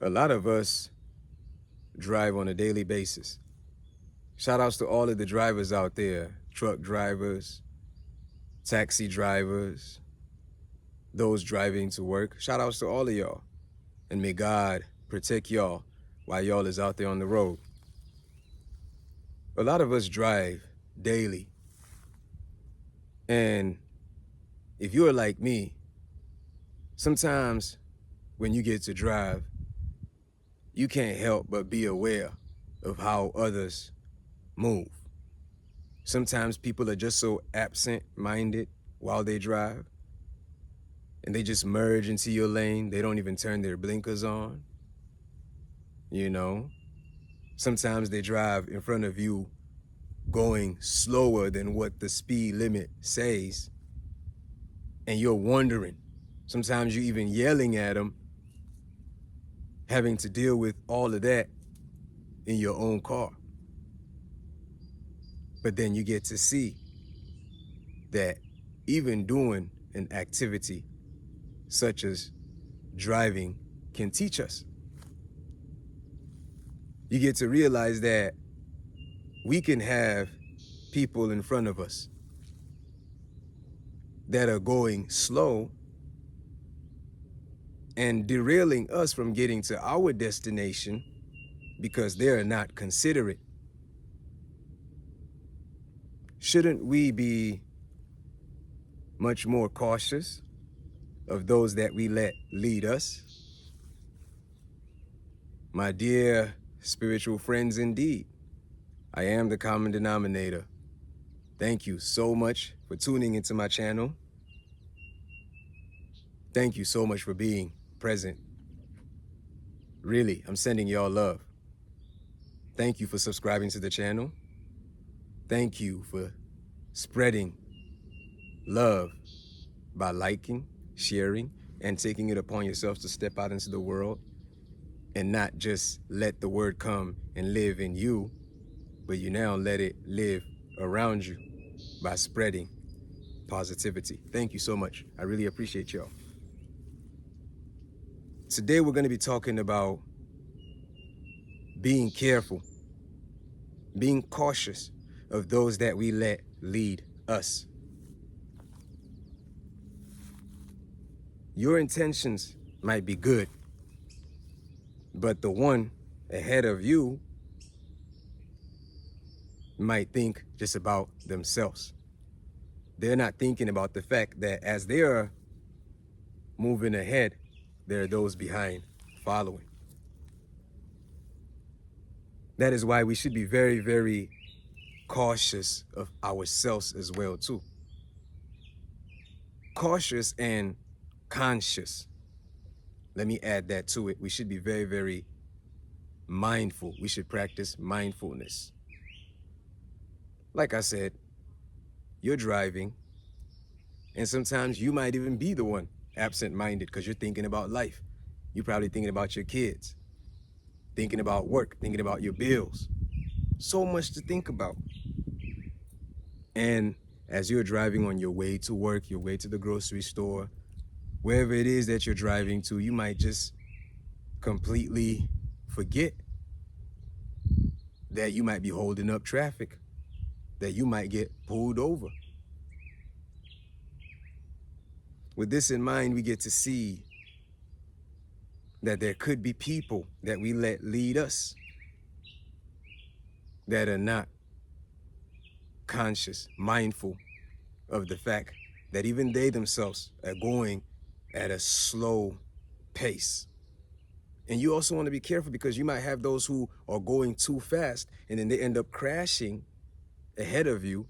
A lot of us drive on a daily basis. Shout outs to all of the drivers out there, truck drivers, taxi drivers, those driving to work. Shout outs to all of y'all. And may God protect y'all while y'all is out there on the road. A lot of us drive daily. And if you're like me, sometimes when you get to drive, you can't help but be aware of how others move. Sometimes people are just so absent-minded while they drive, and they just merge into your lane. They don't even turn their blinkers on. You know, sometimes they drive in front of you going slower than what the speed limit says, and you're wondering. Sometimes you're even yelling at them, having to deal with all of that in your own car. But then you get to see that even doing an activity such as driving can teach us. You get to realize that we can have people in front of us that are going slow and derailing us from getting to our destination because they are not considerate. Shouldn't we be much more cautious of those that we let lead us? My dear spiritual friends, indeed, I am the common denominator. Thank you so much for tuning into my channel. Thank you so much for being present. Really, I'm sending y'all love. Thank you for subscribing to the channel. Thank you for spreading love by liking, sharing, and taking it upon yourselves to step out into the world and not just let the word come and live in you, but you now let it live around you by spreading positivity. Thank you so much. I really appreciate y'all. Today we're going to be talking about being careful, being cautious of those that we let lead us. Your intentions might be good, but the one ahead of you might think just about themselves. They're not thinking about the fact that as they are moving ahead, there are those behind following. That is why we should be very, very cautious of ourselves as well, too. Cautious and conscious. Let me add that to it. We should be very, very mindful. We should practice mindfulness. Like I said, you're driving, and sometimes you might even be the one absent-minded because you're thinking about life. You're probably thinking about your kids, thinking about work, thinking about your bills. So much to think about. And as you're driving on your way to work, your way to the grocery store, wherever it is that you're driving to, you might just completely forget that you might be holding up traffic, that you might get pulled over. With this in mind, we get to see that there could be people that we let lead us that are not conscious, mindful of the fact that even they themselves are going at a slow pace. And you also want to be careful because you might have those who are going too fast and then they end up crashing ahead of you,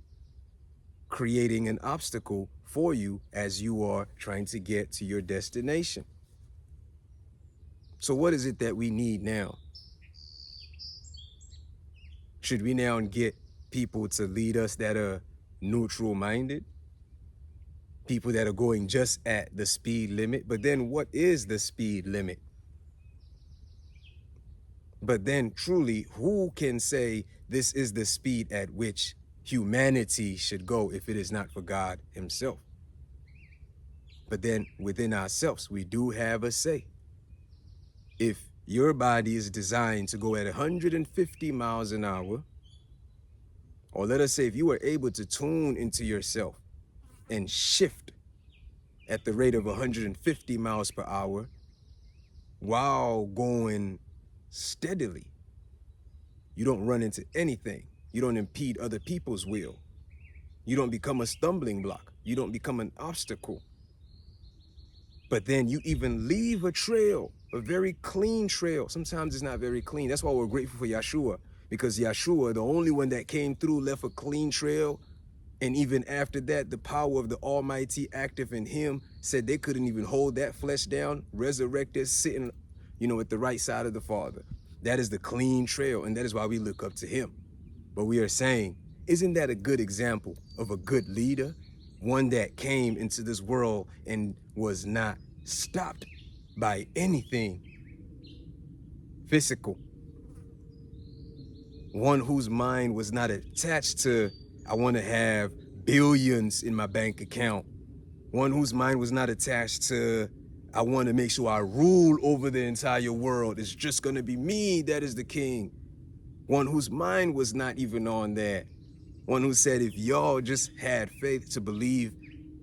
creating an obstacle for you as you are trying to get to your destination. So what is it that we need now? Should we now get people to lead us that are neutral-minded? People that are going just at the speed limit? But then what is the speed limit? But then truly, who can say this is the speed at which humanity should go if it is not for God himself? But then within ourselves, we do have a say. If Your body is designed to go at 150 miles an hour. Or let us say if you were able to tune into yourself and shift at the rate of 150 miles per hour while going steadily, you don't run into anything. You don't impede other people's will. You don't become a stumbling block. You don't become an obstacle. But then you even leave a trail, a very clean trail. Sometimes it's not very clean. That's why we're grateful for Yeshua, because Yeshua, the only one that came through, left a clean trail. And even after that, the power of the Almighty active in him said they couldn't even hold that flesh down, resurrected, sitting, at the right side of the Father. That is the clean trail, and that is why we look up to him. But we are saying, isn't that a good example of a good leader? One that came into this world and was not stopped by anything physical. One whose mind was not attached to, I want to have billions in my bank account. One whose mind was not attached to, I want to make sure I rule over the entire world. It's just going to be me that is the king. One whose mind was not even on that. One who said, if y'all just had faith to believe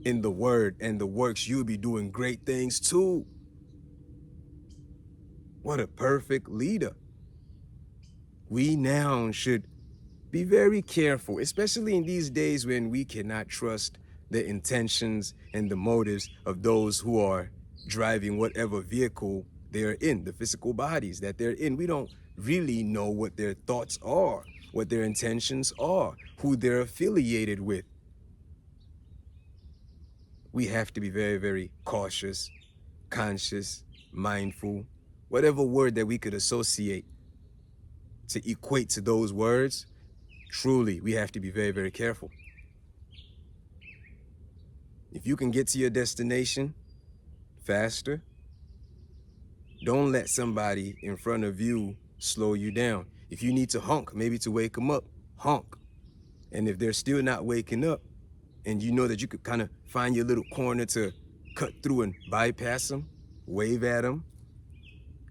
in the word and the works, you'll be doing great things too. What a perfect leader. We now should be very careful, especially in these days when we cannot trust the intentions and the motives of those who are driving whatever vehicle they're in, the physical bodies that they're in. We don't really know what their thoughts are, what their intentions are, who they're affiliated with. We have to be very, very cautious, conscious, mindful, whatever word that we could associate to equate to those words. Truly, we have to be very, very careful. If you can get to your destination faster, don't let somebody in front of you slow you down. If you need to honk, maybe to wake them up, honk. And if they're still not waking up, and you know that you could kind of find your little corner to cut through and bypass them, wave at them,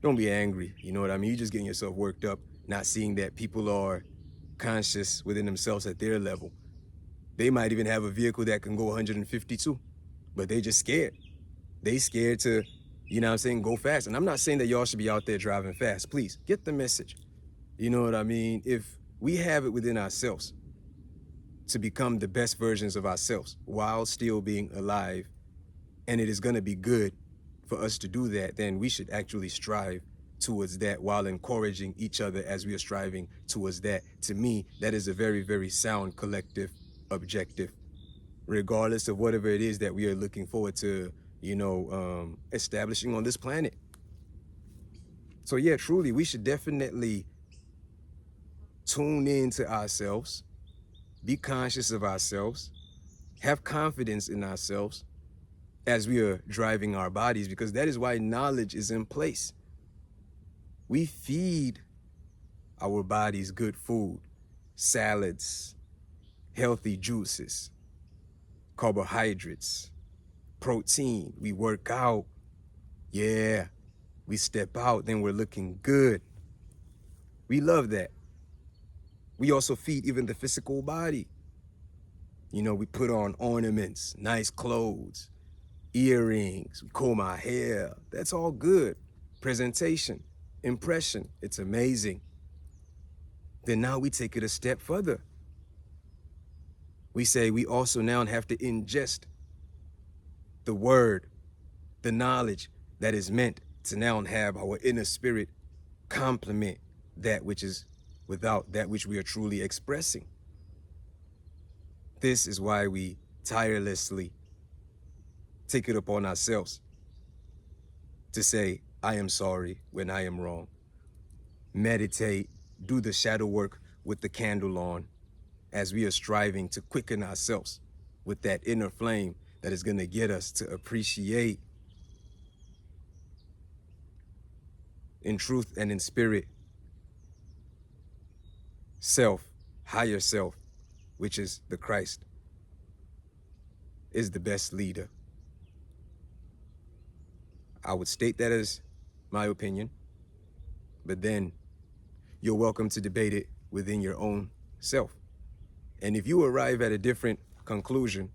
don't be angry. You know what I mean? You're just getting yourself worked up, not seeing that people are conscious within themselves at their level. They might even have a vehicle that can go 152, but they just scared. They scared to, go fast. And I'm not saying that y'all should be out there driving fast. Please, get the message. You know what I mean? If we have it within ourselves to become the best versions of ourselves while still being alive, and it is going to be good for us to do that, then we should actually strive towards that while encouraging each other as we are striving towards that. To me, that is a very, very sound collective objective, regardless of whatever it is that we are looking forward to, establishing on this planet. So yeah, truly, we should definitely tune into ourselves, be conscious of ourselves, have confidence in ourselves as we are driving our bodies, because that is why knowledge is in place. We feed our bodies good food, salads, healthy juices, carbohydrates, protein. We work out. Yeah, we step out, then we're looking good. We love that. We also feed even the physical body. We put on ornaments, nice clothes, earrings, we comb our hair. That's all good. Presentation, impression, it's amazing. Then now we take it a step further. We say we also now have to ingest the word, the knowledge that is meant to now have our inner spirit complement that which is without, that which we are truly expressing. This is why we tirelessly take it upon ourselves to say, I am sorry when I am wrong. Meditate, do the shadow work with the candle on, as we are striving to quicken ourselves with that inner flame that is going to get us to appreciate in truth and in spirit self, higher self, which is the Christ, is the best leader. I would state that as my opinion. but then you're welcome to debate it within your own self. And if you arrive at a different conclusion,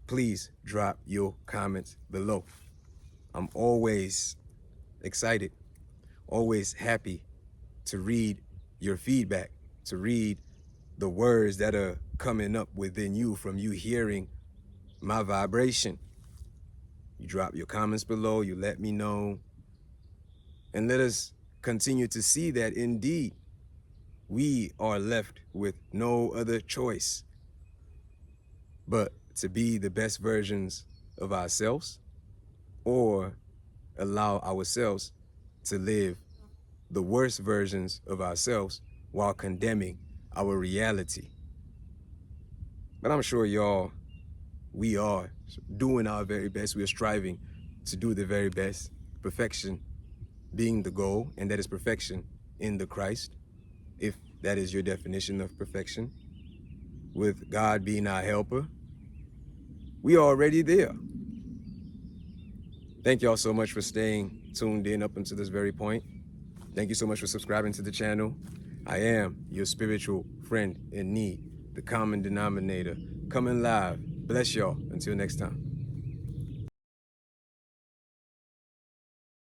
please drop your comments below. I'm always excited, always happy to read your feedback, to read the words that are coming up within you from you hearing my vibration. You drop your comments below, you let me know, and let us continue to see that indeed we are left with no other choice but to be the best versions of ourselves, or allow ourselves to live the worst versions of ourselves while condemning our reality. But I'm sure y'all, we are doing our very best. We are striving to do the very best, perfection being the goal, and that is perfection in the Christ, if that is your definition of perfection, with God being our helper. We are already there. Thank y'all so much for staying tuned in up until this very point. Thank you so much for subscribing to the channel. I am your spiritual friend in need, the common denominator, coming live. Bless y'all. Until next time.